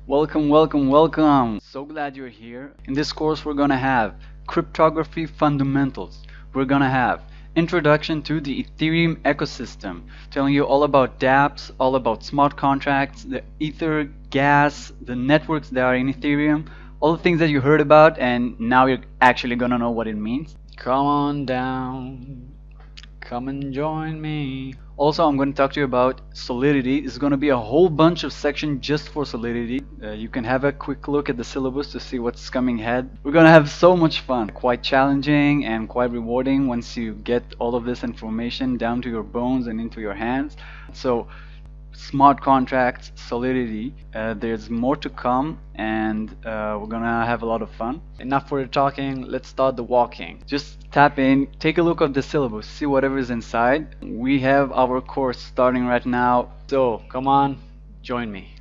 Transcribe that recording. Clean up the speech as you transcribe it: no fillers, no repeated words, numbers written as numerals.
Welcome, welcome, welcome. So glad you're here. In this course, we're gonna have cryptography fundamentals. We're gonna have introduction to the Ethereum ecosystem, telling you all about dApps, all about smart contracts, the Ether, gas, the networks that are in Ethereum, all the things that you heard about, and now you're actually gonna know what it means. Come on down. Come and join me. Also, I'm going to talk to you about Solidity. It's going to be a whole bunch of section just for Solidity. You can have a quick look at the syllabus to see what's coming ahead. We're going to have so much fun. Quite challenging and quite rewarding once you get all of this information down to your bones and into your hands. So, smart contracts, Solidity. There's more to come, and we're gonna have a lot of fun. Enough for the talking, let's start the walking. Just tap in, take a look at the syllabus, see whatever is inside. We have our course starting right now, so come on, join me.